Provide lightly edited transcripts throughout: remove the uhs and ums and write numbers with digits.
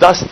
10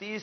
30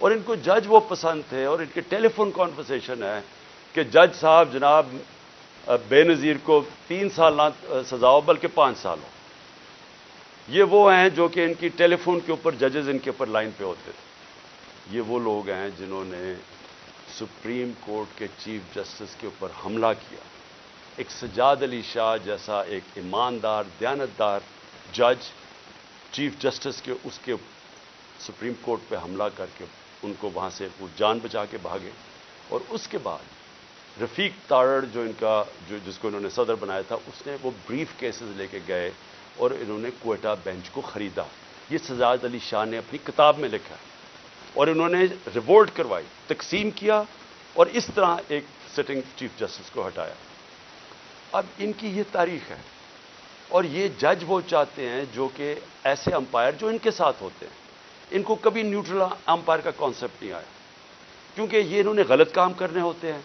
اور ان کو جج وہ پسند تھے، اور ان کے ٹیلی فون کانورسیشن ہے کہ جج صاحب جناب بے نظیر کو 3 سال نہ سزا ہو بلکہ 5 سال ہو. یہ وہ ہیں جو کہ ان کی ٹیلی فون کے اوپر ججز ان کے اوپر لائن پہ ہوتے تھے. یہ وہ لوگ ہیں جنہوں نے سپریم کورٹ کے چیف جسٹس کے اوپر حملہ کیا. ایک سجاد علی شاہ جیسا ایک ایماندار دیانتدار جج چیف جسٹس کے اس کے سپریم کورٹ پہ حملہ کر کے ان کو وہاں سے وہ جان بچا کے بھاگے. اور اس کے بعد رفیق تارڑ جو ان کا جس کو انہوں نے صدر بنایا تھا، اس نے وہ بریف کیسز لے کے گئے اور انہوں نے کوئٹہ بینچ کو خریدا. یہ سجاد علی شاہ نے اپنی کتاب میں لکھا ہے. اور انہوں نے ریوولٹ کروائی، تقسیم کیا، اور اس طرح ایک سٹنگ چیف جسٹس کو ہٹایا. اب ان کی یہ تاریخ ہے. اور یہ جج وہ چاہتے ہیں جو کہ ایسے امپائر جو ان کے ساتھ ہوتے ہیں. ان کو کبھی نیوٹرل امپائر کا کانسیپٹ نہیں آیا، کیونکہ یہ انہوں نے غلط کام کرنے ہوتے ہیں.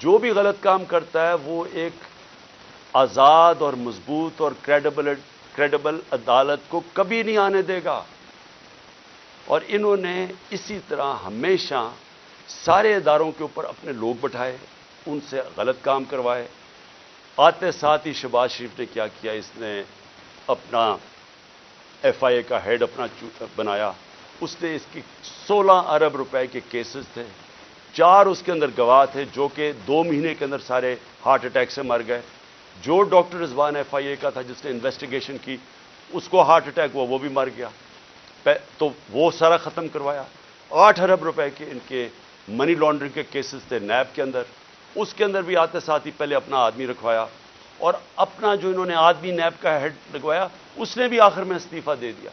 جو بھی غلط کام کرتا ہے وہ ایک آزاد اور مضبوط اور کریڈیبل عدالت کو کبھی نہیں آنے دے گا. اور انہوں نے اسی طرح ہمیشہ سارے اداروں کے اوپر اپنے لوگ بٹھائے، ان سے غلط کام کروائے. آتے ساتھ ہی شہباز شریف نے کیا کیا، اس نے اپنا ایف آئی اے کا ہیڈ اپنا بنایا. اس نے اس کی 16 ارب روپے کے کیسز تھے، 4 اس کے اندر گواہ تھے جو کہ 2 مہینے کے اندر سارے ہارٹ اٹیک سے مر گئے. جو ڈاکٹر رضوان ایف آئی اے کا تھا جس نے انویسٹیگیشن کی، اس کو ہارٹ اٹیک ہوا، وہ بھی مر گیا. تو وہ سارا ختم کروایا. 8 ارب روپے کے ان کے منی لانڈرنگ کے کیسز تھے نیب کے اندر. اس کے اندر بھی آتے ساتھ ہی پہلے اپنا آدمی رکھوایا، اور اپنا جو انہوں نے آدمی نیب کا ہیڈ لگوایا اس نے بھی آخر میں استعفیٰ دے دیا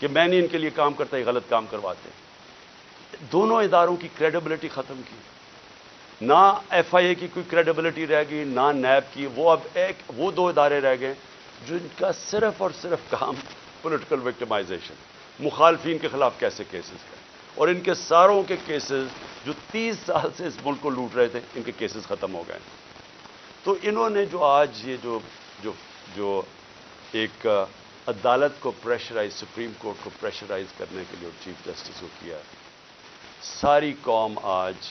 کہ میں نہیں ان کے لیے کام کرتا، یہ غلط کام کرواتے. دونوں اداروں کی کریڈیبلٹی ختم کی. نہ ایف آئی اے کی کوئی کریڈیبلٹی رہ گئی، نہ نیب کی. وہ 2 ادارے رہ گئے جو ان کا صرف اور صرف کام پولیٹیکل وکٹمائزیشن، مخالفین کے خلاف کیسے کیسز کریں. اور ان کے ساروں کے کیسز جو 30 سال سے اس ملک کو لوٹ رہے تھے، ان کے کیسز ختم ہو گئے. تو انہوں نے جو آج یہ جو ایک عدالت کو پریشرائز، سپریم کورٹ کو پریشرائز کرنے کے لیے چیف جسٹس کو کیا، ساری قوم آج،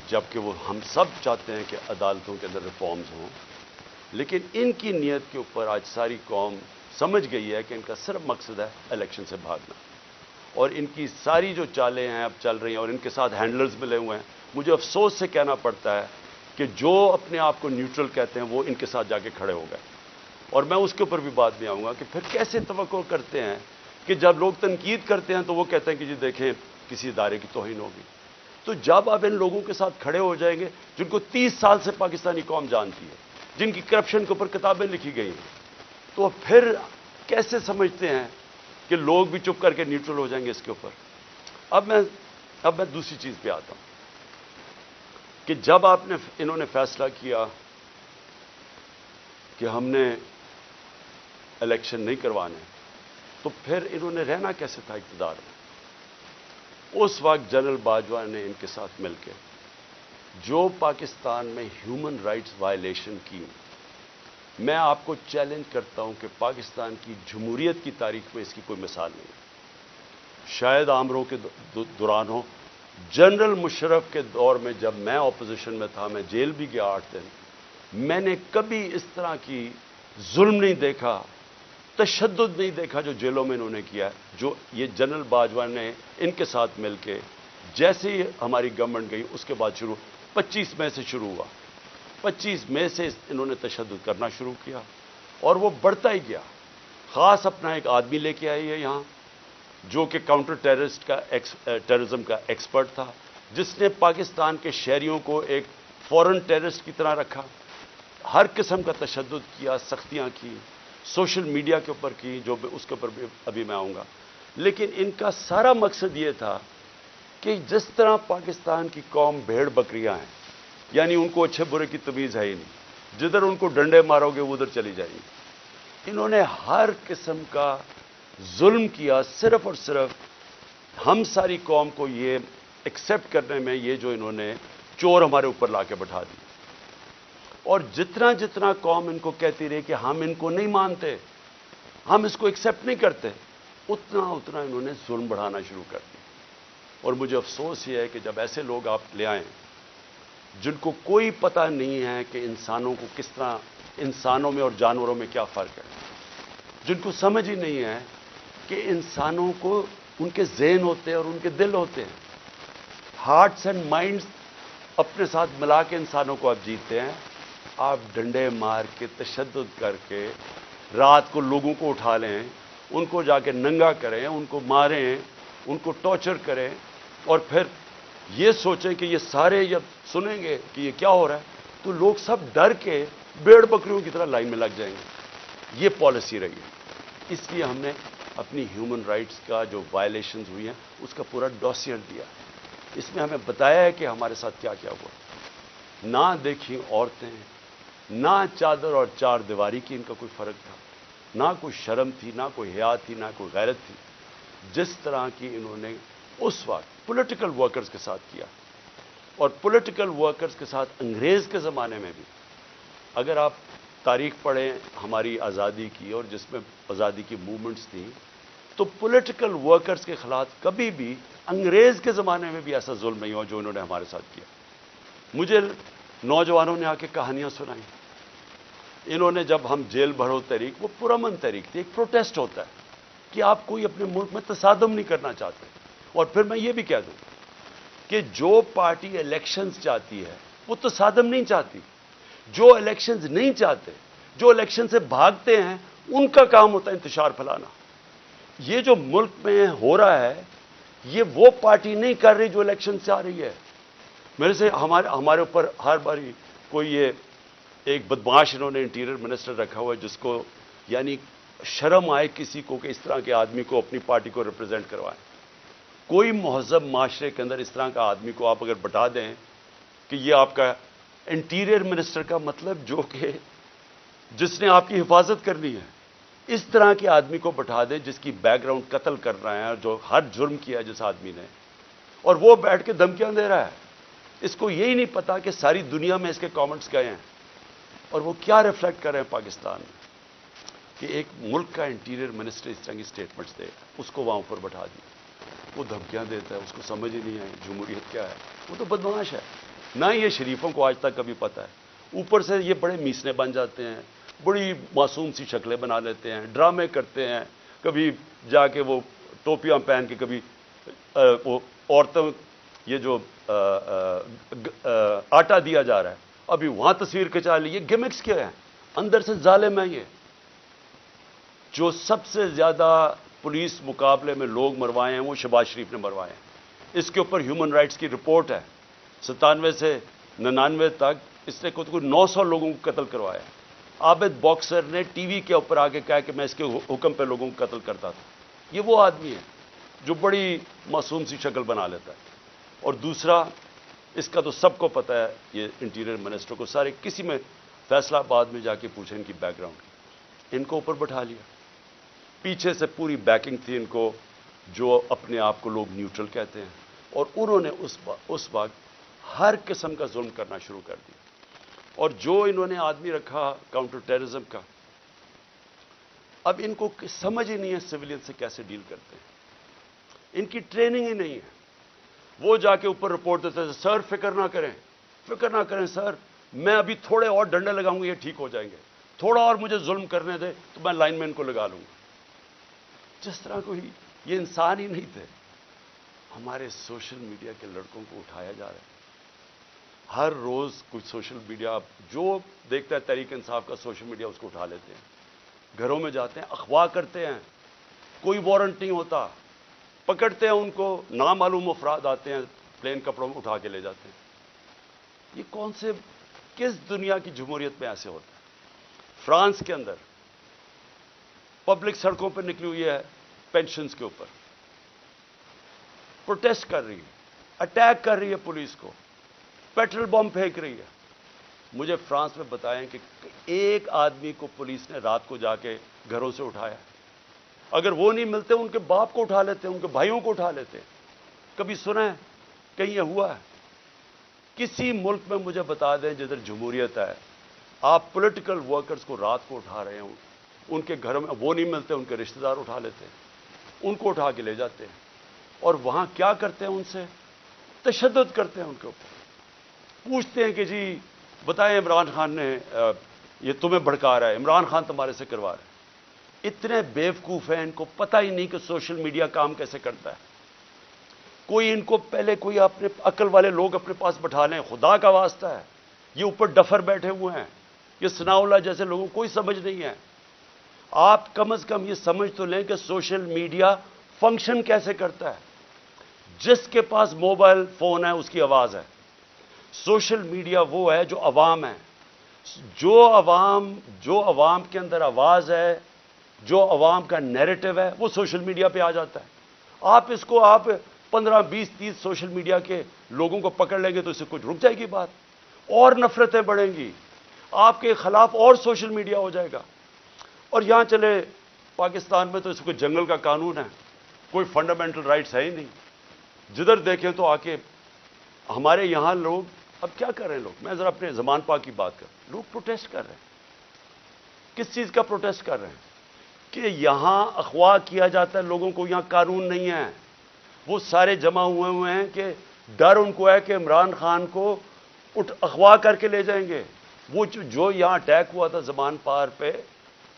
جبکہ وہ ہم سب چاہتے ہیں کہ عدالتوں کے اندر ریفارمز ہوں، لیکن ان کی نیت کے اوپر آج ساری قوم سمجھ گئی ہے کہ ان کا صرف مقصد ہے الیکشن سے بھاگنا. اور ان کی ساری جو چالیں ہیں اب چل رہی ہیں، اور ان کے ساتھ ہینڈلرز ملے ہوئے ہیں. مجھے افسوس سے کہنا پڑتا ہے کہ جو اپنے آپ کو نیوٹرل کہتے ہیں وہ ان کے ساتھ جا کے کھڑے ہو گئے. اور میں اس کے اوپر بھی بات میں آؤں گا کہ پھر کیسے توقع کرتے ہیں کہ جب لوگ تنقید کرتے ہیں تو وہ کہتے ہیں کہ جی دیکھیں کسی ادارے کی توہین ہوگی. تو جب آپ ان لوگوں کے ساتھ کھڑے ہو جائیں گے جن کو 30 سال سے پاکستانی قوم جانتی ہے، جن کی کرپشن کے اوپر کتابیں لکھی گئی ہیں، تو پھر کیسے سمجھتے ہیں کہ لوگ بھی چپ کر کے نیوٹرل ہو جائیں گے اس کے اوپر. اب میں دوسری چیز پہ آتا ہوں کہ جب انہوں نے فیصلہ کیا کہ ہم نے الیکشن نہیں کروانے، تو پھر انہوں نے رہنا کیسے تھا اقتدار میں. اس وقت جنرل باجوہ نے ان کے ساتھ مل کے جو پاکستان میں ہیومن رائٹس وائلیشن کی، میں آپ کو چیلنج کرتا ہوں کہ پاکستان کی جمہوریت کی تاریخ میں اس کی کوئی مثال نہیں. شاید آمروں کے دوران ہو، جنرل مشرف کے دور میں جب میں اپوزیشن میں تھا، میں جیل بھی گیا 8 دن، میں نے کبھی اس طرح کی ظلم نہیں دیکھا، تشدد نہیں دیکھا جو جیلوں میں انہوں نے کیا ہے، جو یہ جنرل باجوہ نے ان کے ساتھ مل کے جیسے ہی ہماری گورنمنٹ گئی اس کے بعد 25 مئی سے شروع ہوا. 25 مئی سے انہوں نے تشدد کرنا شروع کیا اور وہ بڑھتا ہی گیا. خاص اپنا ایک آدمی لے کے آئی ہے یہاں جو کہ کاؤنٹر ٹیررزم کا ایکسپرٹ تھا، جس نے پاکستان کے شہریوں کو ایک فورن ٹیررسٹ کی طرح رکھا، ہر قسم کا تشدد کیا، سختیاں کی، سوشل میڈیا کے اوپر کی، جو اس کے اوپر بھی ابھی میں آؤں گا. لیکن ان کا سارا مقصد یہ تھا کہ جس طرح پاکستان کی قوم بھیڑ بکریاں ہیں، یعنی ان کو اچھے برے کی تمیز ہے ہی نہیں، جدھر ان کو ڈنڈے مارو گے وہ ادھر چلی جائیں گی. انہوں نے ہر قسم کا ظلم کیا، صرف اور صرف ہم ساری قوم کو یہ ایکسیپٹ کرنے میں، یہ جو انہوں نے چور ہمارے اوپر لا کے بٹھا دی. اور جتنا جتنا قوم ان کو کہتی رہی کہ ہم ان کو نہیں مانتے، ہم اس کو ایکسیپٹ نہیں کرتے، اتنا اتنا انہوں نے ظلم بڑھانا شروع کر دیا. اور مجھے افسوس یہ ہے کہ جب ایسے لوگ آپ لے آئیں جن کو کوئی پتہ نہیں ہے کہ انسانوں کو کس طرح، انسانوں میں اور جانوروں میں کیا فرق ہے، جن کو سمجھ ہی نہیں ہے کہ انسانوں کو ان کے ذہن ہوتے ہیں اور ان کے دل ہوتے ہیں، ہارٹس اینڈ مائنڈز اپنے ساتھ ملا کے انسانوں کو آپ جیتے ہیں. آپ ڈنڈے مار کے، تشدد کر کے، رات کو لوگوں کو اٹھا لیں، ان کو جا کے ننگا کریں، ان کو ماریں، ان کو ٹارچر کریں، اور پھر یہ سوچیں کہ یہ سارے جب سنیں گے کہ یہ کیا ہو رہا ہے تو لوگ سب ڈر کے بھیڑ بکریوں کی طرح لائن میں لگ جائیں گے. یہ پالیسی رہی ہے. اس لیے ہم نے اپنی ہیومن رائٹس کا جو وائلیشنز ہوئی ہیں اس کا پورا ڈوسیئر دیا. اس میں ہمیں بتایا ہے کہ ہمارے ساتھ کیا کیا ہوا. نہ دیکھیں عورتیں، نہ چادر اور چار دیواری کی ان کا کوئی فرق تھا، نہ کوئی شرم تھی، نہ کوئی حیا تھی، نہ کوئی غیرت تھی. جس طرح کی انہوں نے اس وقت پولیٹیکل ورکرز کے ساتھ کیا، اور پولیٹیکل ورکرز کے ساتھ انگریز کے زمانے میں بھی، اگر آپ تاریخ پڑھیں ہماری آزادی کی اور جس میں آزادی کی موومنٹس تھیں، تو پولیٹیکل ورکرز کے خلاف کبھی بھی انگریز کے زمانے میں بھی ایسا ظلم نہیں ہوا جو انہوں نے ہمارے ساتھ کیا. مجھے نوجوانوں نے آ کے کہانیاں سنائیں. انہوں نے جب ہم جیل بھرو تحریک، وہ پرامن تحریک تھی، ایک پروٹیسٹ ہوتا ہے کہ آپ کوئی اپنے ملک میں تصادم نہیں کرنا چاہتے. اور پھر میں یہ بھی کہہ دوں کہ جو پارٹی الیکشنز چاہتی ہے وہ تصادم نہیں چاہتی. جو الیکشنز نہیں چاہتے، جو الیکشن سے بھاگتے ہیں، ان کا کام ہوتا ہے انتشار پھیلانا. یہ جو ملک میں ہو رہا ہے یہ وہ پارٹی نہیں کر رہی جو الیکشن سے آ رہی ہے. میرے سے ہمارے اوپر ہر باری کوئی یہ ایک بدمعاش انہوں نے انٹیریئر منسٹر رکھا ہوا ہے جس کو یعنی شرم آئے کسی کو کہ اس طرح کے آدمی کو اپنی پارٹی کو ریپرزینٹ کروائیں. کوئی مہذب معاشرے کے اندر اس طرح کا آدمی کو آپ اگر بتا دیں کہ یہ آپ کا انٹیریئر منسٹر کا مطلب جو کہ جس نے آپ کی حفاظت کرنی ہے، اس طرح کے آدمی کو بٹھا دیں جس کی بیک گراؤنڈ قتل کر رہا ہے، جو ہر جرم کیا ہے جس آدمی نے، اور وہ بیٹھ کے دھمکیاں دے رہا ہے. اس کو یہی نہیں پتا کہ ساری دنیا میں اس کے کامنٹس گئے ہیں اور وہ کیا ریفلیکٹ کر رہے ہیں پاکستان میں، کہ ایک ملک کا انٹیریئر منسٹر اس طرح کی سٹیٹمنٹس دے، اس کو وہاں اوپر بٹھا دی، وہ دھمکیاں دیتا ہے، اس کو سمجھ ہی نہیں آئی جمہوریت کیا ہے. وہ تو بدمعاش ہے. نہ یہ شریفوں کو آج تک کبھی پتہ ہے. اوپر سے یہ بڑے میسنے بن جاتے ہیں، بڑی معصوم سی شکلیں بنا لیتے ہیں، ڈرامے کرتے ہیں. کبھی جا کے وہ ٹوپیاں پہن کے، کبھی وہ عورتوں یہ جو آٹا دیا جا رہا ہے ابھی وہاں تصویر کھچا لی. یہ گمکس کیا ہے؟ اندر سے ظالم ہے. یہ جو سب سے زیادہ پولیس مقابلے میں لوگ مروائے ہیں وہ شہباز شریف نے مروائے ہیں. اس کے اوپر ہیومن رائٹس کی رپورٹ ہے. 97 سے 99 تک اس نے کوئی 900 لوگوں کو قتل کروایا. عابد باکسر نے ٹی وی کے اوپر آ کے کہا کہ میں اس کے حکم پہ لوگوں کو قتل کرتا تھا. یہ وہ آدمی ہے جو بڑی معصوم سی شکل بنا لیتا ہے. اور دوسرا، اس کا تو سب کو پتہ ہے، یہ انٹیریئر منسٹر کو سارے، کسی میں فیصلہ آباد میں جا کے پوچھیں ان کی بیک گراؤنڈ، ان کو اوپر بٹھا لیا. پیچھے سے پوری بیکنگ تھی ان کو، جو اپنے آپ کو لوگ نیوٹرل کہتے ہیں، اور انہوں نے اس وقت ہر قسم کا ظلم کرنا شروع کر دیا. اور جو انہوں نے آدمی رکھا کاؤنٹر ٹیررزم کا، اب ان کو سمجھ ہی نہیں ہے سویلین سے کیسے ڈیل کرتے ہیں. ان کی ٹریننگ ہی نہیں ہے. وہ جا کے اوپر رپورٹ دیتے تھے، سر فکر نہ کریں سر، میں ابھی تھوڑے اور ڈنڈے لگاؤں گا، یہ ٹھیک ہو جائیں گے، تھوڑا اور مجھے ظلم کرنے دے تو میں لائن میں ان کو لگا لوں گا. جس طرح کوئی یہ انسان ہی نہیں تھے. ہمارے سوشل میڈیا کے لڑکوں کو اٹھایا جا رہا ہے. ہر روز کچھ سوشل میڈیا جو دیکھتا ہے تحریک انصاف کا سوشل میڈیا اس کو اٹھا لیتے ہیں، گھروں میں جاتے ہیں، اغوا کرتے ہیں، کوئی وارنٹ نہیں ہوتا، پکڑتے ہیں ان کو، نامعلوم افراد آتے ہیں پلین کپڑوں میں اٹھا کے لے جاتے ہیں. یہ کون سے، کس دنیا کی جمہوریت میں ایسے ہوتا ہے؟ فرانس کے اندر پبلک سڑکوں پہ نکلی ہوئی ہے پینشنز کے اوپر، پروٹیسٹ کر رہی ہے، اٹیک کر رہی ہے پولیس کو، پیٹرول بم پھینک رہی ہے. مجھے فرانس میں بتائیں کہ ایک آدمی کو پولیس نے رات کو جا کے گھروں سے اٹھایا. اگر وہ نہیں ملتے ان کے باپ کو اٹھا لیتے، ان کے بھائیوں کو اٹھا لیتے. کبھی سنا ہے کہیں یہ ہوا ہے؟ کسی ملک میں مجھے بتا دیں جدھر جمہوریت ہے، آپ پولیٹیکل ورکرز کو رات کو اٹھا رہے ہوں، ان کے گھروں میں وہ نہیں ملتے، ان کے رشتہ دار اٹھا لیتے ہیں، ان کو اٹھا کے لے جاتے ہیں. اور وہاں کیا کرتے ہیں ان سے؟ تشدد کرتے ہیں ان کے اوپر. پوچھتے ہیں کہ جی بتائیں عمران خان نے یہ تمہیں بھڑکا رہا ہے، عمران خان تمہارے سے کروا رہا ہے. اتنے بیوقوف ہیں، ان کو پتہ ہی نہیں کہ سوشل میڈیا کام کیسے کرتا ہے. کوئی ان کو پہلے کوئی اپنے عقل والے لوگ اپنے پاس بٹھا لیں، خدا کا واسطہ ہے. یہ اوپر ڈفر بیٹھے ہوئے ہیں، یہ ثناء اللہ جیسے لوگوں کو کوئی سمجھ نہیں ہے. آپ کم از کم یہ سمجھ تو لیں کہ سوشل میڈیا فنکشن کیسے کرتا ہے. جس کے پاس موبائل فون ہے اس کی آواز ہے. سوشل میڈیا وہ ہے جو عوام ہے. جو عوام کے اندر آواز ہے، جو عوام کا نیریٹو ہے، وہ سوشل میڈیا پہ آ جاتا ہے. آپ اس کو 15 20 30 سوشل میڈیا کے لوگوں کو پکڑ لیں گے تو اس سے کچھ رک جائے گی بات، اور نفرتیں بڑھیں گی، آپ کے خلاف اور سوشل میڈیا ہو جائے گا. اور یہاں چلے پاکستان میں تو اس کو جنگل کا قانون ہے، کوئی فنڈامنٹل رائٹس ہے ہی نہیں. جدھر دیکھیں تو آ کے ہمارے یہاں لوگ اب کیا کر رہے ہیں لوگ، میں ذرا اپنے زمان پاک کی بات کروں. لوگ پروٹیسٹ کر رہے ہیں. کس چیز کا پروٹیسٹ کر رہے ہیں؟ کہ یہاں اغوا کیا جاتا ہے لوگوں کو، یہاں قانون نہیں ہے. وہ سارے جمع ہوئے ہیں کہ ڈر ان کو ہے کہ عمران خان کو اغوا کر کے لے جائیں گے. وہ جو یہاں اٹیک ہوا تھا زمان پار پہ،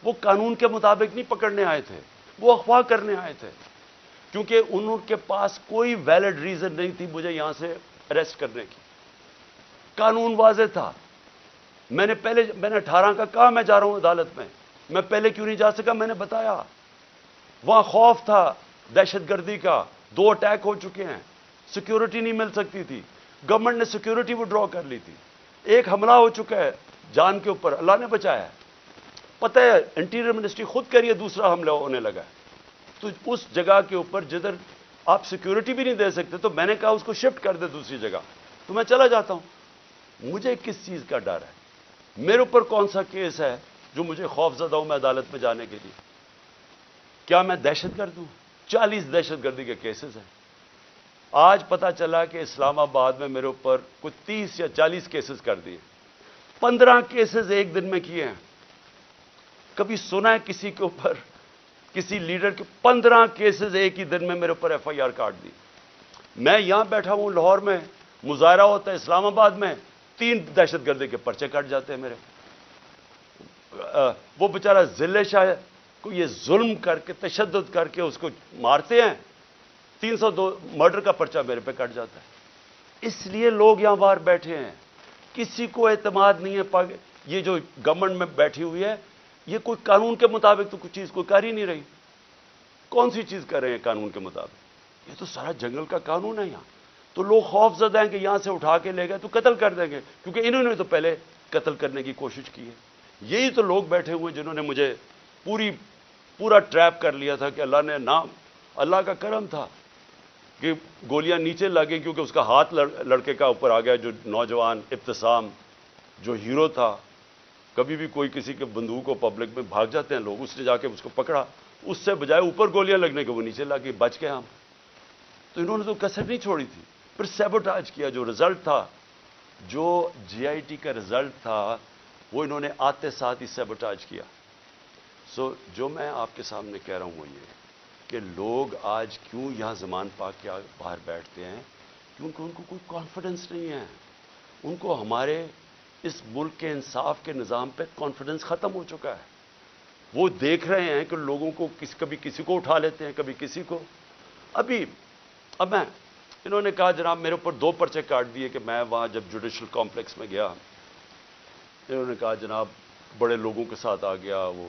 وہ قانون کے مطابق نہیں پکڑنے آئے تھے، وہ اغوا کرنے آئے تھے. کیونکہ ان کے پاس کوئی ویلڈ ریزن نہیں تھی مجھے یہاں سے اریسٹ کرنے کی. قانون واضح تھا. میں نے 18 کا کہا میں جا رہا ہوں عدالت میں پہلے کیوں نہیں جا سکا؟ میں نے بتایا وہاں خوف تھا دہشت گردی کا، 2 اٹیک ہو چکے ہیں، سیکیورٹی نہیں مل سکتی تھی، گورنمنٹ نے سیکیورٹی وڈرا کر لی تھی، ایک حملہ ہو چکا ہے جان کے اوپر، اللہ نے بچایا ہے. پتہ ہے انٹیریئر منسٹری خود کہہ رہی ہے دوسرا حملہ ہونے لگا ہے. تو اس جگہ کے اوپر جدھر آپ سیکیورٹی بھی نہیں دے سکتے تو میں نے کہا اس کو شفٹ کر دے دوسری جگہ، تو میں چلا جاتا ہوں. مجھے کس چیز کا ڈر ہے؟ میرے اوپر کون سا کیس ہے جو مجھے خوف زدہ ہوں میں عدالت میں جانے کے لیے؟ کیا میں دہشت گرد ہوں؟ 40 دہشت گردی کے کیسز ہیں. آج پتا چلا کہ اسلام آباد میں میرے اوپر کچھ 30 یا 40 کیسز کر دیے. 15 کیسز ایک دن میں کیے ہیں. کبھی سنا ہے کسی کے اوپر، کسی لیڈر کے 15 کیسز ایک ہی دن میں میرے اوپر ایف آئی آر کاٹ دی؟ میں یہاں بیٹھا ہوں لاہور میں، مظاہرہ ہوتا ہے اسلام آباد میں، 3 دہشت گردی کے پرچے کٹ جاتے ہیں میرے. وہ بیچارہ ضلع شاہ کو یہ ظلم کر کے تشدد کر کے اس کو مارتے ہیں، 302 مرڈر کا پرچہ میرے پہ کٹ جاتا ہے. اس لیے لوگ یہاں باہر بیٹھے ہیں. کسی کو اعتماد نہیں ہے. یہ جو گورنمنٹ میں بیٹھی ہوئی ہے یہ کوئی قانون کے مطابق تو کچھ چیز کوئی کر ہی نہیں رہی. کون سی چیز کر رہے ہیں قانون کے مطابق؟ یہ تو سارا جنگل کا قانون ہے یہاں. تو لوگ خوف زدہ ہیں کہ یہاں سے اٹھا کے لے گئے تو قتل کر دیں گے، کیونکہ انہوں نے تو پہلے قتل کرنے کی کوشش کی ہے. یہی تو لوگ بیٹھے ہوئے جنہوں نے مجھے پورا ٹریپ کر لیا تھا کہ اللہ کا کرم تھا کہ گولیاں نیچے لگیں، کیونکہ اس کا ہاتھ لڑکے کا اوپر آ گیا، جو نوجوان ابتسام جو ہیرو تھا. کبھی بھی کوئی کسی کے بندوق کو پبلک میں بھاگ جاتے ہیں لوگ، اس نے جا کے اس کو پکڑا، اس سے بجائے اوپر گولیاں لگنے کے وہ نیچے لگ گئی، بچ گئے ہم. تو انہوں نے تو کسر نہیں چھوڑی تھی. پھر سیبوٹاج کیا. جو رزلٹ تھا، جو جی آئی ٹی کا رزلٹ تھا، وہ انہوں نے آتے ساتھ ہی سیبوٹاج کیا. جو میں آپ کے سامنے کہہ رہا ہوں وہ یہ کہ لوگ آج کیوں یہاں زمان پاک کے باہر بیٹھتے ہیں؟ کیونکہ ان کو کوئی کانفیڈنس نہیں ہے. ان کو ہمارے اس ملک کے انصاف کے نظام پہ کانفیڈنس ختم ہو چکا ہے. وہ دیکھ رہے ہیں کہ لوگوں کو کبھی کسی کو اٹھا لیتے ہیں، کبھی کسی کو. اب انہوں نے کہا جناب میرے اوپر 2 پرچے کاٹ دیے کہ میں وہاں جب جوڈیشل کمپلیکس میں گیا، انہوں نے کہا جناب بڑے لوگوں کے ساتھ آ گیا، وہ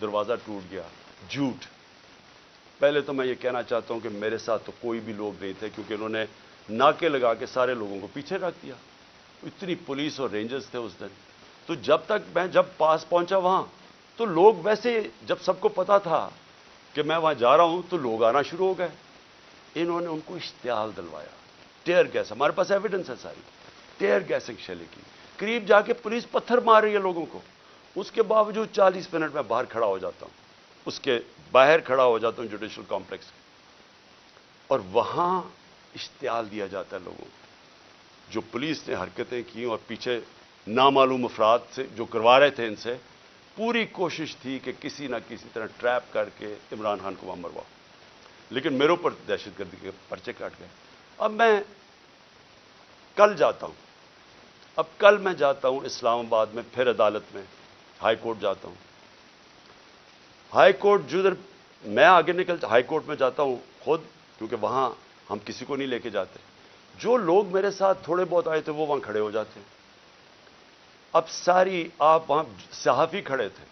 دروازہ ٹوٹ گیا. جھوٹ. پہلے تو میں یہ کہنا چاہتا ہوں کہ میرے ساتھ تو کوئی بھی لوگ نہیں تھے، کیونکہ انہوں نے ناکے لگا کے سارے لوگوں کو پیچھے رکھ دیا. اتنی پولیس اور رینجرز تھے اس دن. تو جب پاس پہنچا وہاں تو لوگ ویسے، جب سب کو پتا تھا کہ میں وہاں جا رہا ہوں تو لوگ آنا شروع ہو گئے. انہوں نے ان کو اشتعال دلوایا، ٹیئر گیس، ہمارے پاس ایویڈنس ہے ساری، ٹیئر گیسنگ شیلنگ کی. قریب جا کے پولیس پتھر مار رہی ہے لوگوں کو. اس کے باوجود 40 منٹ میں باہر کھڑا ہو جاتا ہوں، اس کے باہر کھڑا ہو جاتا ہوں جوڈیشل کمپلیکس کے، اور وہاں اشتعال دیا جاتا ہے لوگوں کو. جو پولیس نے حرکتیں کی اور پیچھے نامعلوم افراد سے جو کروا رہے تھے، ان سے پوری کوشش تھی کہ کسی نہ کسی طرح ٹریپ کر کے عمران خان کو وہاں مرواؤ. لیکن میرے اوپر دہشت گردی کے پرچے کاٹ گئے. اب میں کل جاتا ہوں، کل میں جاتا ہوں اسلام آباد میں، پھر عدالت میں ہائی کورٹ جاتا ہوں. ہائی کورٹ جدھر میں آگے ہائی کورٹ میں جاتا ہوں خود، کیونکہ وہاں ہم کسی کو نہیں لے کے جاتے. جو لوگ میرے ساتھ تھوڑے بہت آئے تھے وہ وہاں کھڑے ہو جاتے ہیں. اب آپ وہاں صحافی کھڑے تھے،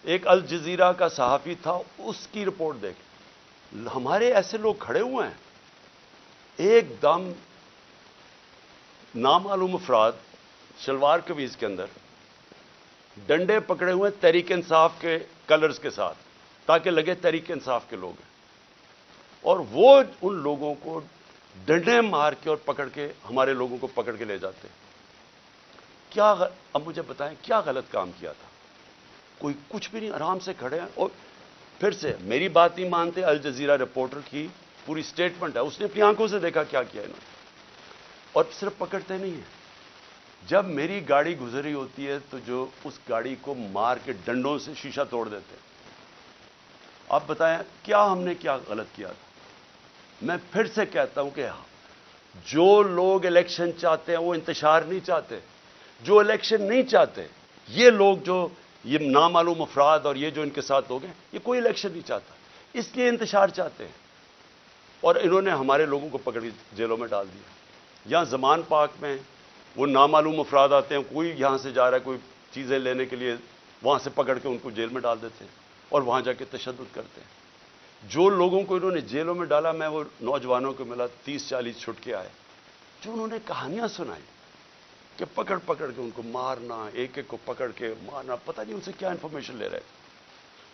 ایک الجزیرہ کا صحافی تھا، اس کی رپورٹ دیکھ. ہمارے ایسے لوگ کھڑے ہوئے ہیں، ایک دم نامعلوم افراد شلوار قمیض کے اندر ڈنڈے پکڑے ہوئے تحریک انصاف کے کلرز کے ساتھ، تاکہ لگے تحریک انصاف کے لوگ ہیں. اور وہ ان لوگوں کو ڈنڈے مار کے اور پکڑ کے ہمارے لوگوں کو پکڑ کے لے جاتے. اب مجھے بتائیں کیا غلط کام کیا تھا؟ کوئی کچھ بھی نہیں، آرام سے کھڑے ہیں. اور پھر سے میری بات نہیں مانتے. الجزیرہ رپورٹر کی پوری سٹیٹمنٹ ہے، اس نے اپنی آنکھوں سے دیکھا کیا کیا انہوں نے. اور صرف پکڑتے نہیں ہیں، جب میری گاڑی گزری ہوتی ہے تو جو اس گاڑی کو مار کے ڈنڈوں سے شیشہ توڑ دیتے ہیں. آپ بتائیں کیا ہم نے کیا غلط کیا تھا؟ میں پھر سے کہتا ہوں کہ جو لوگ الیکشن چاہتے ہیں وہ انتشار نہیں چاہتے. جو الیکشن نہیں چاہتے، یہ لوگ جو یہ نامعلوم افراد اور یہ جو ان کے ساتھ لوگ ہیں، یہ کوئی الیکشن نہیں چاہتا، اس لیے انتشار چاہتے ہیں. اور انہوں نے ہمارے لوگوں کو پکڑ کے جیلوں میں ڈال دیا. یہاں زمان پاک میں وہ نامعلوم افراد آتے ہیں، کوئی یہاں سے جا رہا ہے کوئی چیزیں لینے کے لیے، وہاں سے پکڑ کے ان کو جیل میں ڈال دیتے ہیں اور وہاں جا کے تشدد کرتے ہیں. جو لوگوں کو انہوں نے جیلوں میں ڈالا، میں وہ نوجوانوں کو ملا 30-40 چھٹ کے آئے، جو انہوں نے کہانیاں سنائی کہ پکڑ پکڑ کے ان کو مارنا، ایک ایک کو پکڑ کے مارنا، پتہ نہیں ان سے کیا انفارمیشن لے رہے.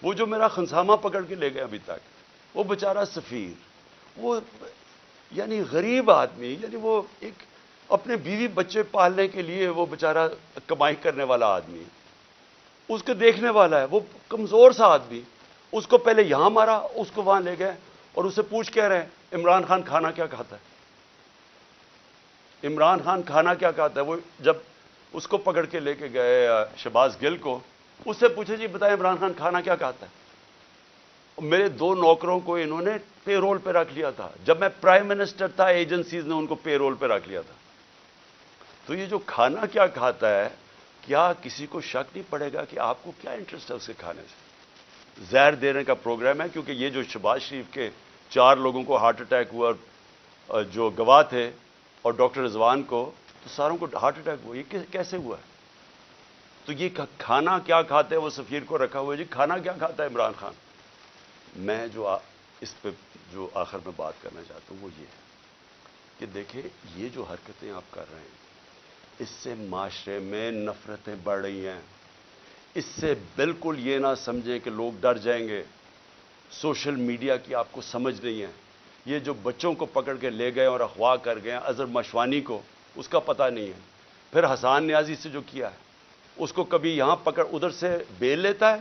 وہ جو میرا خنسامہ پکڑ کے لے گئے ابھی تک، وہ بیچارہ سفیر، وہ یعنی غریب آدمی، یعنی وہ ایک اپنے بیوی بچے پالنے کے لیے وہ بیچارہ کمائی کرنے والا آدمی، اس کو دیکھنے والا ہے، وہ کمزور سا آدمی. اس کو پہلے یہاں مارا، اس کو وہاں لے گئے اور اسے پوچھ کہہ رہے ہیں عمران خان کھانا کیا کھاتا ہے؟ عمران خان کھانا کیا کھاتا ہے؟ وہ جب اس کو پکڑ کے لے کے گئے شہباز گل کو، اس سے پوچھے جی بتائیں عمران خان کھانا کیا کھاتا ہے؟ میرے 2 نوکروں کو انہوں نے پے رول پہ رکھ لیا تھا. جب میں پرائم منسٹر تھا، ایجنسیز نے ان کو پے رول پہ رکھ لیا تھا. تو یہ جو کھانا کیا کھاتا ہے، کیا کسی کو شک نہیں پڑے گا کہ آپ کو کیا انٹرسٹ ہے اسے کھانے سے؟ زہر دینے کا پروگرام ہے. کیونکہ یہ جو شہباز شریف کے 4 لوگوں کو ہارٹ اٹیک ہوا، اور جو گواہ تھے، اور ڈاکٹر رضوان کو، تو ساروں کو ہارٹ اٹیک ہوا. یہ کیسے ہوا ہے؟ تو یہ کھانا کیا کھاتے ہیں، وہ سفیر کو رکھا ہوا ہے جی کھانا کیا کھاتا ہے عمران خان. میں جو اس پہ جو آخر میں بات کرنا چاہتا ہوں وہ یہ ہے کہ دیکھیں یہ جو حرکتیں آپ کر رہے ہیں، اس سے معاشرے میں نفرتیں بڑھ رہی ہیں. اس سے بالکل یہ نہ سمجھیں کہ لوگ ڈر جائیں گے. سوشل میڈیا کی آپ کو سمجھ نہیں ہے. یہ جو بچوں کو پکڑ کے لے گئے اور اغوا کر گئے اظہر مشوانی کو، اس کا پتہ نہیں ہے. پھر حسان نیازی سے جو کیا ہے، اس کو کبھی یہاں پکڑ، ادھر سے بیل لیتا ہے،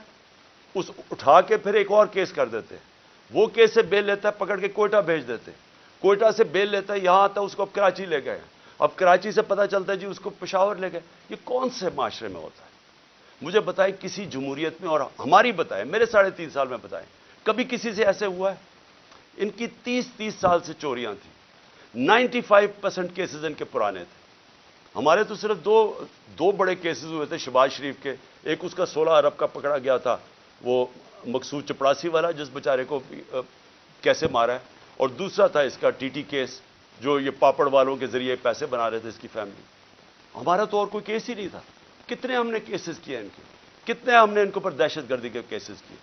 اس اٹھا کے پھر ایک اور کیس کر دیتے ہیں. وہ کیس سے بیل لیتا ہے، پکڑ کے کوئٹہ بھیج دیتے ہیں. کوئٹہ سے بیل لیتا ہے، یہاں آتا ہے، اس کو اب کراچی لے گئے. اب کراچی سے پتہ چلتا ہے جی اس کو پشاور لے گئے. یہ کون سے معاشرے میں ہوتا ہے؟ مجھے بتائیں کسی جمہوریت میں، اور ہماری بتائیں، میرے 3.5 سال میں بتائیں کبھی کسی سے ایسے ہوا ہے؟ ان کی 30 سال سے چوریاں تھیں. 95% کیسز ان کے پرانے تھے. ہمارے تو صرف دو بڑے کیسز ہوئے تھے شہباز شریف کے. ایک اس کا 16 ارب کا پکڑا گیا تھا، وہ مقصود چپڑاسی والا، جس بیچارے کو کیسے مارا ہے. اور دوسرا تھا اس کا ٹی ٹی کیس، جو یہ پاپڑ والوں کے ذریعے پیسے بنا رہے تھے اس کی فیملی. ہمارا تو اور کوئی کیس ہی نہیں تھا. کتنے ہم نے کیسز کیے ان کے، کتنے ہم نے ان کے اوپر دہشت گردی کے کیسز کیے.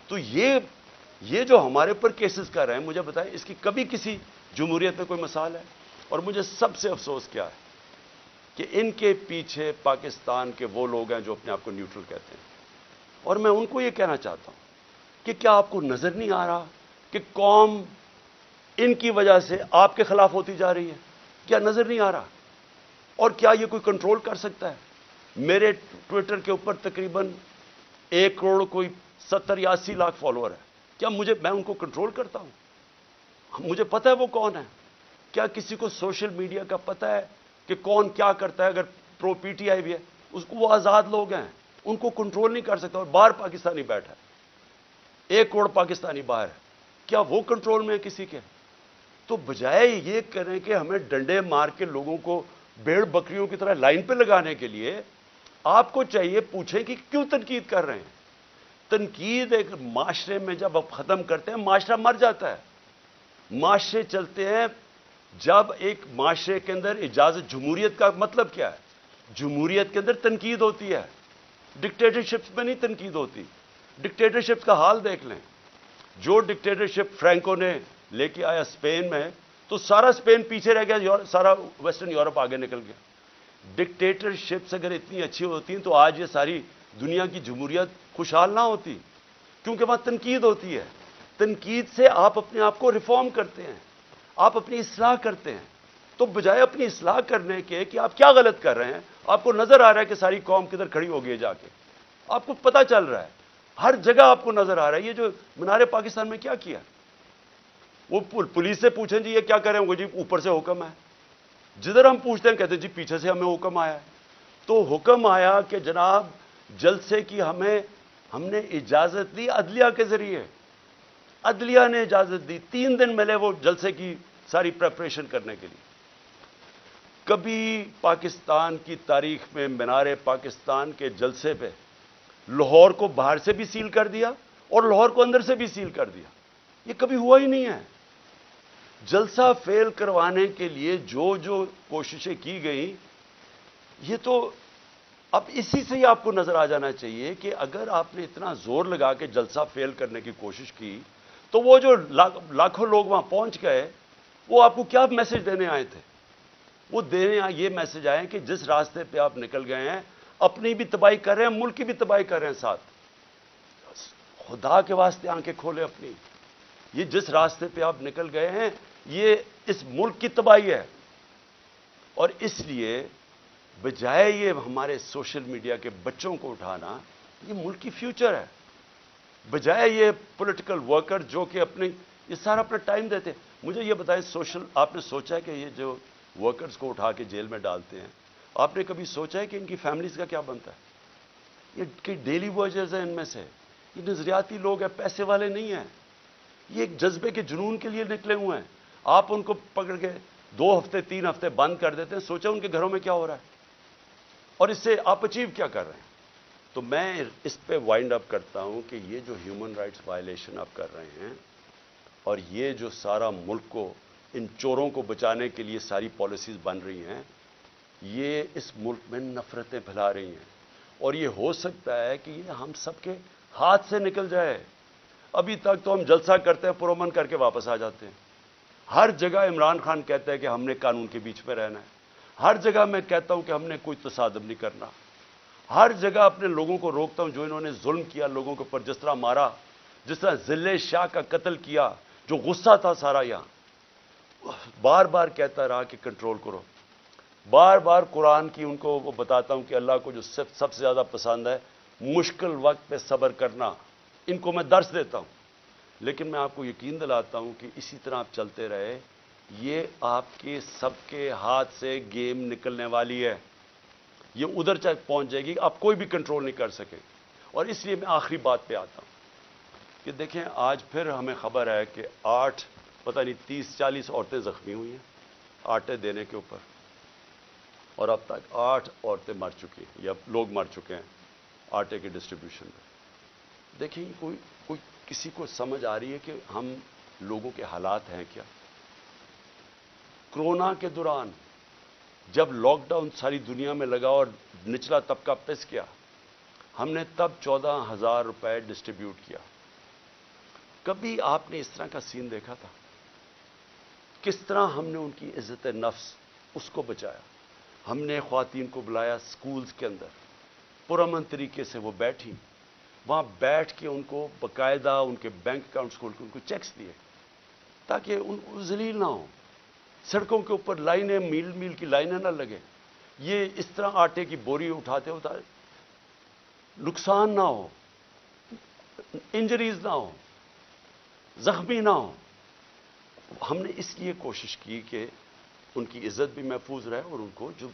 تو یہ جو ہمارے اوپر کیسز کر رہے ہیں، مجھے بتائیں اس کی کبھی کسی جمہوریت میں کوئی مثال ہے؟ اور مجھے سب سے افسوس کیا ہے کہ ان کے پیچھے پاکستان کے وہ لوگ ہیں جو اپنے آپ کو نیوٹرل کہتے ہیں. اور میں ان کو یہ کہنا چاہتا ہوں کہ کیا آپ کو نظر نہیں آ رہا کہ قوم ان کی وجہ سے آپ کے خلاف ہوتی جا رہی ہے؟ کیا نظر نہیں آ رہا؟ اور کیا یہ کوئی کنٹرول کر سکتا ہے؟ میرے ٹویٹر کے اوپر تقریباً 1 کروڑ کوئی 70 یا 80 لاکھ فالوور ہے. کیا میں ان کو کنٹرول کرتا ہوں؟ مجھے پتہ ہے وہ کون ہے. کیا کسی کو سوشل میڈیا کا پتہ ہے کہ کون کیا کرتا ہے؟ اگر پرو پی ٹی آئی بھی ہے، اس کو وہ آزاد لوگ ہیں، ان کو کنٹرول نہیں کر سکتا. اور باہر پاکستانی بیٹھا ہے، 1 کروڑ پاکستانی باہر ہے. کیا وہ کنٹرول میں ہے کسی کے؟ تو بجائے یہ کریں کہ ہمیں ڈنڈے مار کے لوگوں کو بھیڑ بکریوں کی طرح لائن پہ لگانے کے لیے، آپ کو چاہیے پوچھیں کہ کیوں تنقید کر رہے ہیں؟ تنقید ایک معاشرے میں جب آپ ختم کرتے ہیں معاشرہ مر جاتا ہے۔ معاشرے چلتے ہیں جب ایک معاشرے کے اندر اجازت، جمہوریت کا مطلب کیا ہے؟ جمہوریت کے اندر تنقید ہوتی ہے، ڈکٹیٹرشپس میں نہیں تنقید ہوتی۔ ڈکٹیٹرشپ کا حال دیکھ لیں، جو ڈکٹیٹرشپ فرینکو نے لے کے آیا اسپین میں، تو سارا اسپین پیچھے رہ گیا، سارا ویسٹرن یورپ آگے نکل گیا۔ ڈکٹیٹرشپس اگر اتنی اچھی ہوتی ہیں تو آج یہ ساری دنیا کی جمہوریت خوشحال نہ ہوتی، کیونکہ وہاں تنقید ہوتی ہے۔ تنقید سے آپ اپنے آپ کو ریفارم کرتے ہیں، آپ اپنی اصلاح کرتے ہیں۔ تو بجائے اپنی اصلاح کرنے کے کہ آپ کیا غلط کر رہے ہیں، آپ کو نظر آ رہا ہے کہ ساری قوم کدھر کھڑی ہو گئی ہے جا کے، آپ کو پتہ چل رہا ہے، ہر جگہ آپ کو نظر آ رہا ہے۔ یہ جو مینار پاکستان میں کیا کیا، وہ پولیس سے پوچھیں جی یہ کیا کر رہے ہیں، وہ جی اوپر سے حکم ہے۔ جدھر ہم پوچھتے ہیں کہتے ہیں جی پیچھے سے ہمیں حکم آیا ہے۔ تو حکم آیا کہ جناب جلسے کی ہم نے اجازت دی عدلیہ کے ذریعے، عدلیہ نے اجازت دی، 3 دن ملے وہ جلسے کی ساری پریپریشن کرنے کے لیے۔ کبھی پاکستان کی تاریخ میں مینار پاکستان کے جلسے پہ لاہور کو باہر سے بھی سیل کر دیا اور لاہور کو اندر سے بھی سیل کر دیا، یہ کبھی ہوا ہی نہیں ہے۔ جلسہ فیل کروانے کے لیے جو کوششیں کی گئیں، یہ تو اب اسی سے ہی آپ کو نظر آ جانا چاہیے کہ اگر آپ نے اتنا زور لگا کے جلسہ فیل کرنے کی کوشش کی تو وہ جو لاکھوں لوگ وہاں پہنچ گئے، وہ آپ کو کیا میسج دینے آئے تھے؟ وہ یہ میسج آئے کہ جس راستے پہ آپ نکل گئے ہیں اپنی بھی تباہی کر رہے ہیں، ملک کی بھی تباہی کر رہے ہیں ساتھ۔ خدا کے واسطے آنکھیں کھولیں اپنی، یہ جس راستے پہ آپ نکل گئے ہیں یہ اس ملک کی تباہی ہے۔ اور اس لیے بجائے یہ ہمارے سوشل میڈیا کے بچوں کو اٹھانا، یہ ملک کی فیوچر ہے، بجائے یہ پولیٹیکل ورکر جو کہ یہ سارا اپنا ٹائم دیتے ہیں۔ مجھے یہ بتائیں، آپ نے سوچا ہے کہ یہ جو ورکرز کو اٹھا کے جیل میں ڈالتے ہیں، آپ نے کبھی سوچا ہے کہ ان کی فیملیز کا کیا بنتا ہے؟ یہ ڈیلی ورکرز ہیں، ان میں سے یہ نظریاتی لوگ ہیں، پیسے والے نہیں ہیں، یہ ایک جذبے کے جنون کے لیے نکلے ہوئے ہیں۔ آپ ان کو پکڑ کے 2 ہفتے 3 ہفتے بند کر دیتے ہیں، سوچا ان کے گھروں میں کیا ہو رہا ہے اور اس سے آپ اچیو کیا کر رہے ہیں؟ تو میں اس پہ وائنڈ اپ کرتا ہوں کہ یہ جو ہیومن رائٹس وائلیشن آپ کر رہے ہیں اور یہ جو سارا ملک کو ان چوروں کو بچانے کے لیے ساری پالیسیز بن رہی ہیں، یہ اس ملک میں نفرتیں پھیلا رہی ہیں، اور یہ ہو سکتا ہے کہ یہ ہم سب کے ہاتھ سے نکل جائے۔ ابھی تک تو ہم جلسہ کرتے ہیں، پرامن کر کے واپس آ جاتے ہیں۔ ہر جگہ عمران خان کہتا ہے کہ ہم نے قانون کے بیچ میں رہنا ہے، ہر جگہ میں کہتا ہوں کہ ہم نے کوئی تصادم نہیں کرنا، ہر جگہ اپنے لوگوں کو روکتا ہوں جو انہوں نے ظلم کیا لوگوں کے اوپر، جس طرح مارا، جس طرح ذلِ شاہ کا قتل کیا، جو غصہ تھا سارا یہاں، بار بار کہتا رہا کہ کنٹرول کرو۔ بار بار قرآن کی ان کو وہ بتاتا ہوں کہ اللہ کو جو سب سے زیادہ پسند ہے مشکل وقت پہ صبر کرنا، ان کو میں درس دیتا ہوں۔ لیکن میں آپ کو یقین دلاتا ہوں کہ اسی طرح آپ چلتے رہے، یہ آپ کے سب کے ہاتھ سے گیم نکلنے والی ہے، یہ ادھر تک پہنچ جائے گی، آپ کوئی بھی کنٹرول نہیں کر سکے۔ اور اس لیے میں آخری بات پہ آتا ہوں کہ دیکھیں آج پھر ہمیں خبر ہے کہ 8 پتہ نہیں 30-40 عورتیں زخمی ہوئی ہیں آٹے دینے کے اوپر، اور اب تک 8 عورتیں مر چکی ہیں یا لوگ مر چکے ہیں آٹے کے ڈسٹریبیوشن میں۔ دیکھیں کوئی کسی کو سمجھ آ رہی ہے کہ ہم لوگوں کے حالات ہیں کیا؟ کرونا کے دوران جب لاک ڈاؤن ساری دنیا میں لگا اور نچلا طبقہ پس کیا، ہم نے تب 14,000 روپے ڈسٹریبیوٹ کیا۔ کبھی آپ نے اس طرح کا سین دیکھا تھا؟ کس طرح ہم نے ان کی عزت نفس اس کو بچایا۔ ہم نے خواتین کو بلایا سکولز کے اندر، پرامن طریقے سے وہ بیٹھی، وہاں بیٹھ کے ان کو باقاعدہ ان کے بینک اکاؤنٹس کھول کے ان کو چیکس دیے تاکہ ان ذلیل نہ ہوں، سڑکوں کے اوپر لائنیں میل میل کی لائنیں نہ لگیں، یہ اس طرح آٹے کی بوری اٹھاتے نقصان نہ ہو، انجریز نہ ہو، زخمی نہ ہو۔ ہم نے اس لیے کوشش کی کہ ان کی عزت بھی محفوظ رہے اور ان کو جو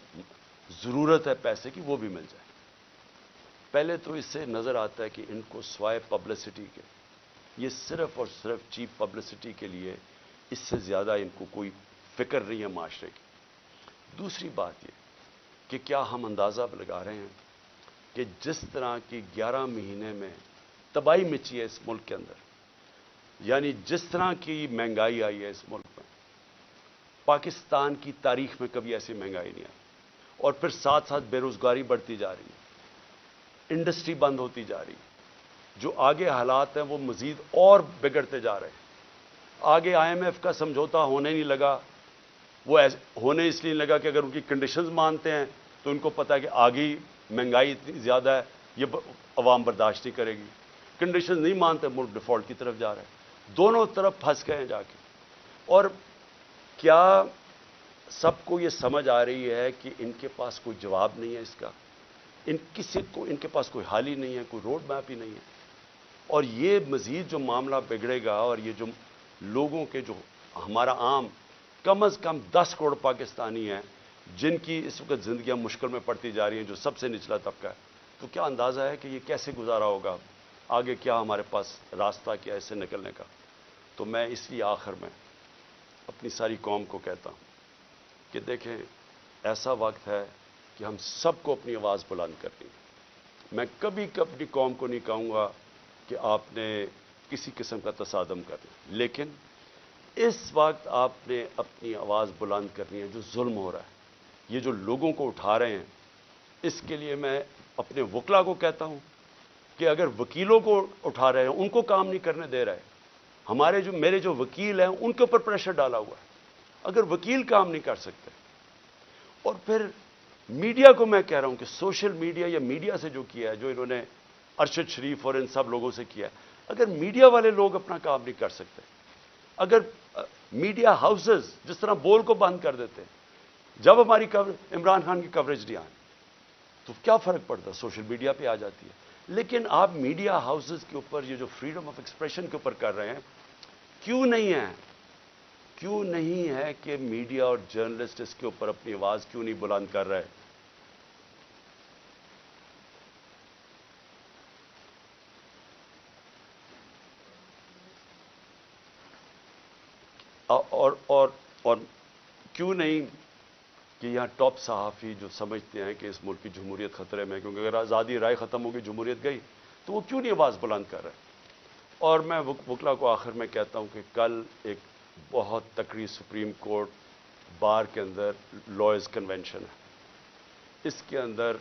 ضرورت ہے پیسے کی وہ بھی مل جائے۔ پہلے تو اس سے نظر آتا ہے کہ ان کو سوائے پبلسٹی کے یہ صرف اور صرف چیپ پبلسٹی کے لیے، اس سے زیادہ ان کو کوئی فکر نہیں ہے معاشرے کی۔ دوسری بات یہ کہ کیا ہم اندازہ لگا رہے ہیں کہ جس طرح کی 11 مہینے میں تباہی مچی ہے اس ملک کے اندر، یعنی جس طرح کی مہنگائی آئی ہے اس ملک میں، پاکستان کی تاریخ میں کبھی ایسی مہنگائی نہیں آئی، اور پھر ساتھ ساتھ بے روزگاری بڑھتی جا رہی ہے، انڈسٹری بند ہوتی جا رہی ہے، جو آگے حالات ہیں وہ مزید اور بگڑتے جا رہے ہیں۔ آگے IMF کا سمجھوتا ہونے نہیں لگا، وہ ہونے اس لیے نہیں لگا کہ اگر ان کی کنڈیشنز مانتے ہیں تو ان کو پتا ہے کہ آگے مہنگائی اتنی زیادہ ہے، یہ عوام برداشت نہیں کرے گی۔ کنڈیشنز نہیں مانتے، ملک ڈیفالٹ کی طرف جا رہا ہے، دونوں طرف پھنس گئے ہیں جا کے۔ اور کیا سب کو یہ سمجھ آ رہی ہے کہ ان کے پاس کوئی جواب نہیں ہے اس کا، ان کے پاس کوئی حل ہی نہیں ہے، کوئی روڈ میپ ہی نہیں ہے؟ اور یہ مزید جو معاملہ بگڑے گا، اور یہ جو لوگوں کے جو ہمارا عام کم از کم 10 کروڑ پاکستانی ہیں جن کی اس وقت زندگیاں مشکل میں پڑتی جا رہی ہیں، جو سب سے نچلا طبقہ ہے، تو کیا اندازہ ہے کہ یہ کیسے گزارا ہوگا؟ آگے کیا ہمارے پاس راستہ کیا ہے اس سے نکلنے کا؟ تو میں اس لیے آخر میں اپنی ساری قوم کو کہتا ہوں کہ دیکھیں، ایسا وقت ہے کہ ہم سب کو اپنی آواز بلند کرنی ہے۔ میں کبھی اپنی قوم کو نہیں کہوں گا کہ آپ نے کسی قسم کا تصادم کرنا، لیکن اس وقت آپ نے اپنی آواز بلند کرنی ہے۔ جو ظلم ہو رہا ہے، یہ جو لوگوں کو اٹھا رہے ہیں، اس کے لیے میں اپنے وکلا کو کہتا ہوں کہ اگر وکیلوں کو اٹھا رہے ہیں، ان کو کام نہیں کرنے دے رہے، میرے جو وکیل ہیں ان کے اوپر پریشر ڈالا ہوا ہے، اگر وکیل کام نہیں کر سکتے، اور پھر میڈیا کو میں کہہ رہا ہوں کہ سوشل میڈیا یا میڈیا سے جو کیا ہے، جو انہوں نے ارشد شریف اور ان سب لوگوں سے کیا ہے، اگر میڈیا والے لوگ اپنا کام نہیں کر سکتے، اگر میڈیا ہاؤسز جس طرح بول کو بند کر دیتے ہیں، جب ہماری عمران خان کی کوریج نہیں آئی تو کیا فرق پڑتا؟ سوشل میڈیا پہ آ جاتی ہے۔ لیکن آپ میڈیا ہاؤسز کے اوپر یہ جو فریڈم آف ایکسپریشن کے اوپر کر رہے ہیں، کیوں نہیں ہے کہ میڈیا اور جرنلسٹ اس کے اوپر اپنی آواز کیوں نہیں بلند کر رہے؟ اور کیوں نہیں کہ یہاں ٹاپ صحافی جو سمجھتے ہیں کہ اس ملک کی جمہوریت خطرے میں، کیونکہ اگر آزادی رائے ختم ہوگی، جمہوریت گئی، تو وہ کیوں نہیں آواز بلند کر رہے؟ اور میں وکلا کو آخر میں کہتا ہوں کہ کل ایک بہت تکڑی سپریم کورٹ بار کے اندر لائرز کنونشن ہے، اس کے اندر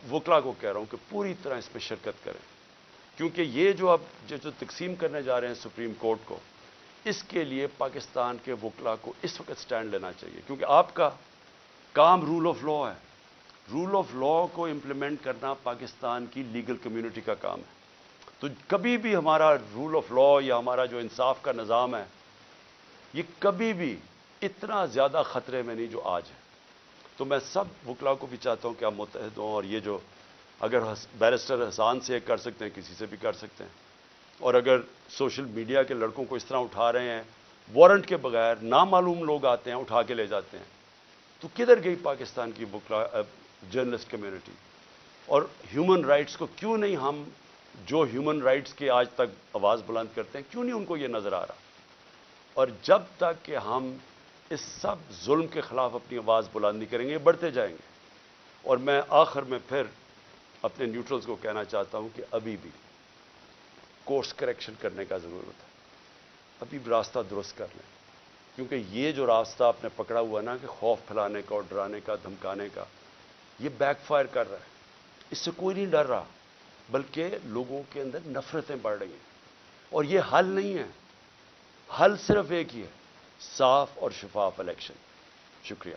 وکلا کو کہہ رہا ہوں کہ پوری طرح اس میں شرکت کریں، کیونکہ یہ جو تقسیم کرنے جا رہے ہیں سپریم کورٹ کو، اس کے لیے پاکستان کے وکلا کو اس وقت سٹینڈ لینا چاہیے، کیونکہ آپ کا کام رول آف لا ہے۔ رول آف لا کو امپلیمنٹ کرنا پاکستان کی لیگل کمیونٹی کا کام ہے۔ تو کبھی بھی ہمارا رول آف لا یا ہمارا جو انصاف کا نظام ہے، یہ کبھی بھی اتنا زیادہ خطرے میں نہیں جو آج ہے۔ تو میں سب وکلا کو بھی چاہتا ہوں کہ آپ متحد ہوں، اور یہ جو اگر بیرسٹر حسان سے کر سکتے ہیں، کسی سے بھی کر سکتے ہیں، اور اگر سوشل میڈیا کے لڑکوں کو اس طرح اٹھا رہے ہیں وارنٹ کے بغیر، نامعلوم لوگ آتے ہیں اٹھا کے لے جاتے ہیں، تو کدھر گئی پاکستان کی وکلا جرنلسٹ کمیونٹی؟ اور ہیومن رائٹس کو کیوں نہیں ہم جو ہیومن رائٹس کے آج تک آواز بلند کرتے ہیں، کیوں نہیں ان کو یہ نظر آ رہا؟ اور جب تک کہ ہم اس سب ظلم کے خلاف اپنی آواز بلند نہیں کریں گے، یہ بڑھتے جائیں گے۔ اور میں آخر میں پھر اپنے نیوٹرلز کو کہنا چاہتا ہوں کہ ابھی بھی کورس کریکشن کرنے کا ضرورت ہے، ابھی بھی راستہ درست کر لیں، کیونکہ یہ جو راستہ آپ نے پکڑا ہوا نا کہ خوف پھیلانے کا اور ڈرانے کا، دھمکانے کا، یہ بیک فائر کر رہا ہے۔ اس سے کوئی نہیں ڈر رہا، بلکہ لوگوں کے اندر نفرتیں بڑھ رہی ہیں، اور یہ حل نہیں ہے۔ حل صرف ایک ہی ہے، صاف اور شفاف الیکشن۔ شکریہ۔